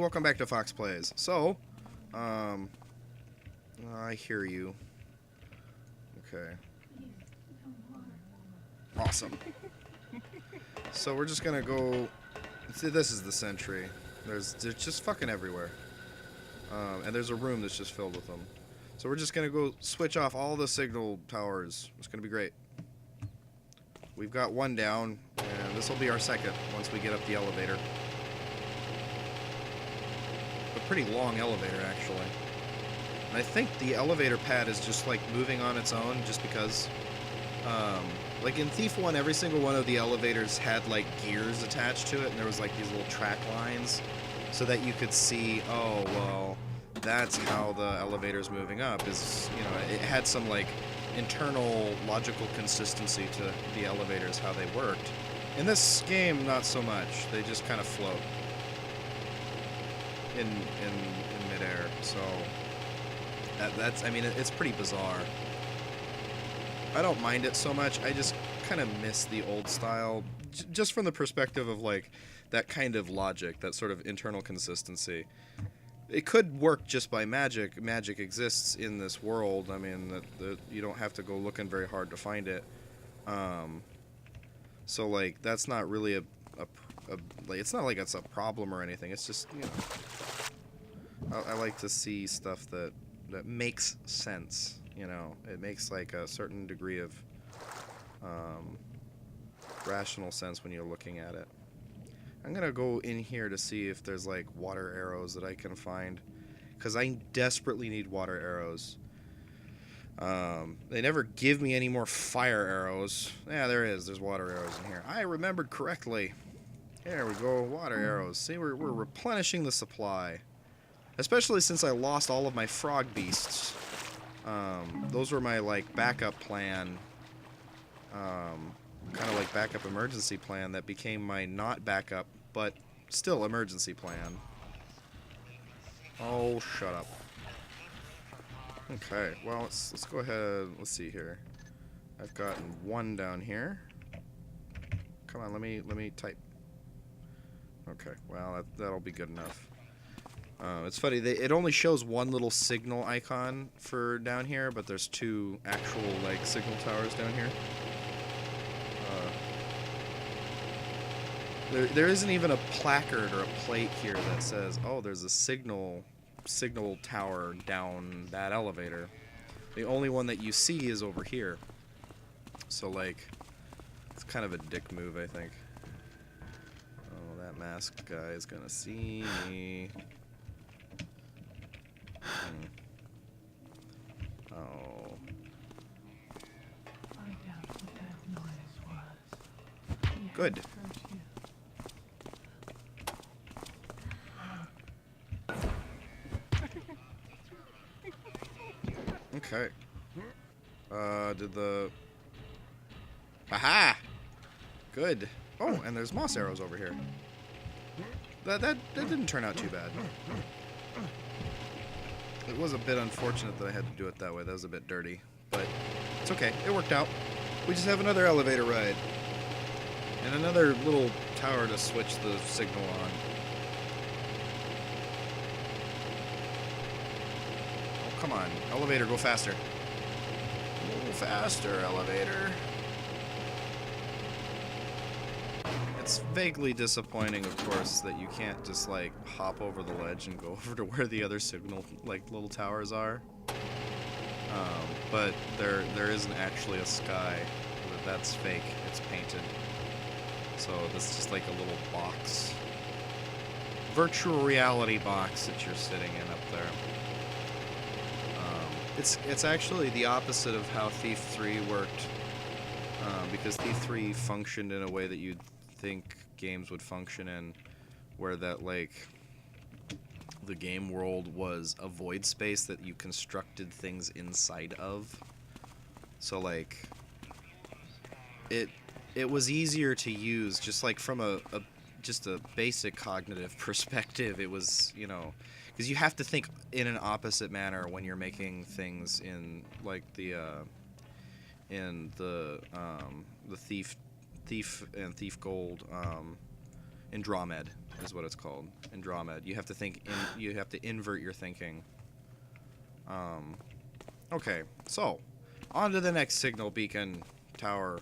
welcome back to Foxx Plays. So, I hear you. Okay. Awesome. So we're just gonna go. See, this is the sentry. They're just fucking everywhere. And there's a room that's just filled with them. So we're just gonna go switch off all the signal towers. It's gonna be great. We've got one down, and this will be our second once we get up the elevator. A pretty long elevator, actually. And I think the elevator pad is just like moving on its own just because, like in Thief 1, every single one of the elevators had like gears attached to it, and there was like these little track lines so that you could see, oh, well, that's how the elevator's moving up, is, you know, it had some like internal logical consistency to the elevators, how they worked. In this game, not so much. They just kind of float in midair, so that's, I mean, it's pretty bizarre. I don't mind it so much. I just kind of miss the old style, just from the perspective of like that kind of logic, that sort of internal consistency. It could work just by magic. Magic exists in this world. I mean, you don't have to go looking very hard to find it. So like that's not really like, it's not like it's a problem or anything. It's just, you know, I like to see stuff that makes sense. You know, it makes like a certain degree of rational sense when you're looking at it. I'm gonna go in here to see if there's like water arrows that I can find, because I desperately need water arrows. They never give me any more fire arrows. Yeah, there is. There's water arrows in here. I remembered correctly. There we go, water arrows. See, we're replenishing the supply. Especially since I lost all of my frog beasts. Those were my like backup plan. Kind of like backup emergency plan that became my not backup, but still emergency plan. Oh, shut up. Okay, well, let's go ahead. Let's see here. I've gotten one down here. Come on, let me type. Okay, well, that'll be good enough. It's funny, it only shows one little signal icon for down here, but there's two actual like signal towers down here. There isn't even a placard or a plate here that says, oh, there's a signal tower down that elevator. The only one that you see is over here. So like, it's kind of a dick move, I think. Oh, that masked guy is gonna see me. Oh. Good. Okay. Did the... Aha! Good. Oh, and there's moss arrows over here. That didn't turn out too bad. It was a bit unfortunate that I had to do it that way. That was a bit dirty. But it's okay. It worked out. We just have another elevator ride. And another little tower to switch the signal on. Oh, come on. Elevator, go faster. Go faster, elevator. It's vaguely disappointing, of course, that you can't just, like, hop over the ledge and go over to where the other signal, like, little towers are. But there isn't actually a sky. That's fake. It's painted. So this is just like a little box. Virtual reality box that you're sitting in up there. It's actually the opposite of how Thief 3 worked. Because Thief 3 functioned in a way that you'd think games would function in, where that like the game world was a void space that you constructed things inside of. So like it was easier to use, just like from just a basic cognitive perspective. It was, you know, because you have to think in an opposite manner when you're making things in like the Thief and Thief Gold Andromeda is what it's called. Andromeda. You have to think. You have to invert your thinking. Okay, so on to the next signal beacon tower.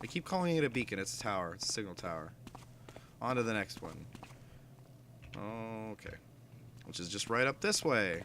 I keep calling it a beacon. It's a tower. It's a signal tower. On to the next one. Okay, which is just right up this way.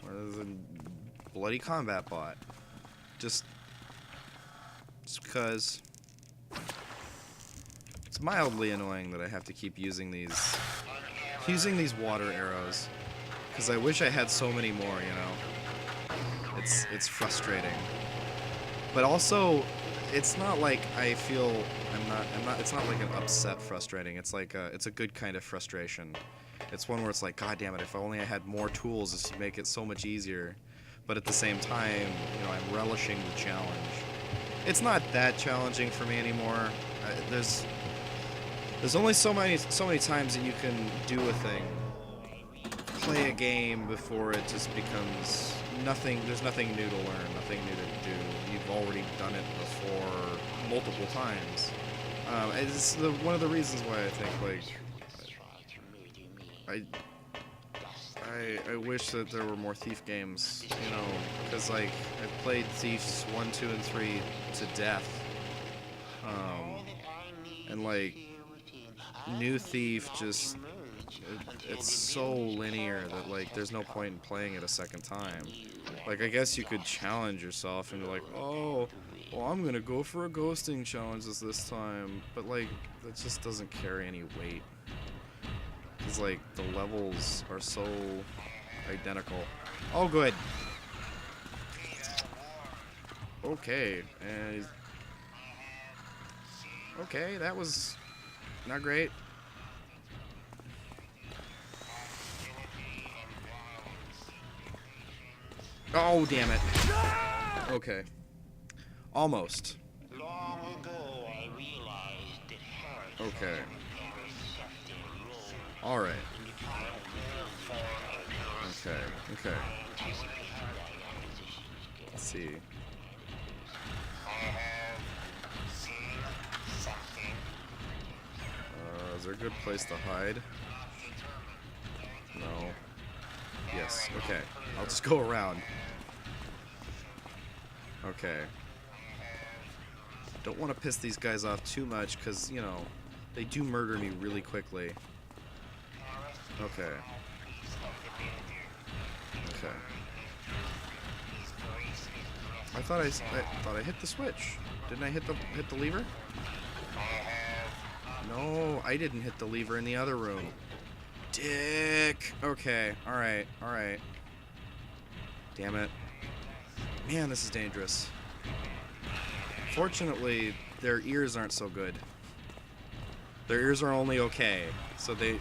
Where there's a bloody combat bot. Just because it's mildly annoying that I have to keep using these water arrows, because I wish I had so many more, you know. It's frustrating. But also, it's not like I feel it's not like an upset frustrating. It's like it's a good kind of frustration. It's one where it's like, God damn it, if only I had more tools, this would make it so much easier. But at the same time, you know, I'm relishing the challenge. It's not that challenging for me anymore. There's only so many times that you can do a thing, play a game, before it just becomes nothing. There's nothing new to learn, nothing new to do. You've already done it before multiple times. It's one of the reasons why I think, like, I wish that there were more Thief games, you know, because, like, I've played Thieves 1, 2, and 3 to death, and, like, New Thief just, it's so linear that, like, there's no point in playing it a second time. Like, I guess you could challenge yourself and be like, oh, well, I'm gonna go for a ghosting challenge this time, but, like, that just doesn't carry any weight. Because, like, the levels are so identical. Oh, good. Okay, and okay, that was not great. Oh, damn it. Okay. Almost. Okay. Alright. Okay, okay. Let's see. Is there a good place to hide? No. Yes, okay. I'll just go around. Okay. Don't want to piss these guys off too much, because, you know, they do murder me really quickly. Okay. Okay. I thought I hit the switch. Didn't I hit the lever? No, I didn't hit the lever in the other room. Dick. Okay. All right. All right. Damn it. Man, this is dangerous. Fortunately, their ears aren't so good. Their ears are only okay, so they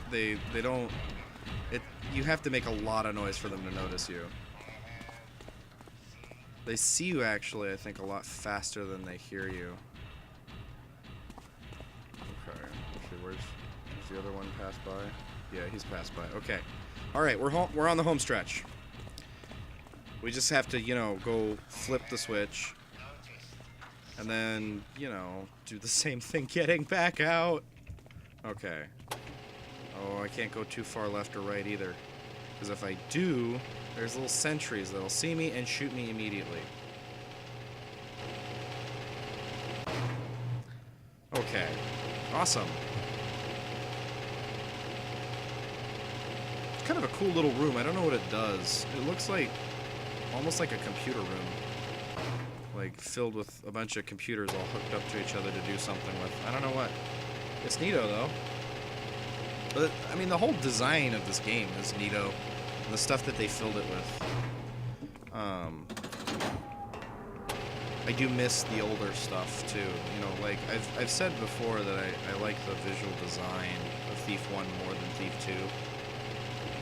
don't. You have to make a lot of noise for them to notice you. They see you, actually, I think, a lot faster than they hear you. Okay. Okay, where's the other one passed by? Yeah, he's passed by. Okay. All right, we're home. We're on the home stretch. We just have to, you know, go flip the switch, and then, you know, do the same thing getting back out. Okay. Oh, I can't go too far left or right either, because if I do, there's little sentries that'll see me and shoot me immediately. Okay. Awesome. It's kind of a cool little room. I don't know what it does. It looks like almost like a computer room, like filled with a bunch of computers all hooked up to each other to do something with. I don't know what. It's neato though. But I mean, the whole design of this game is neato. The stuff that they filled it with. I do miss the older stuff too. You know, like I've said before that I like the visual design of Thief 1 more than Thief 2.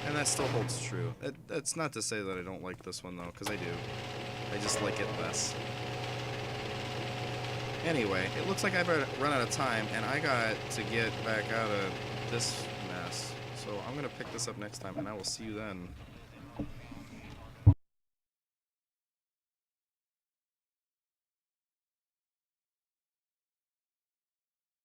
And that still holds true. That's not to say that I don't like this one, though, because I do. I just like it less. Anyway, it looks like I've run out of time, and I got to get back out of this mess. So I'm going to pick this up next time, and I will see you then.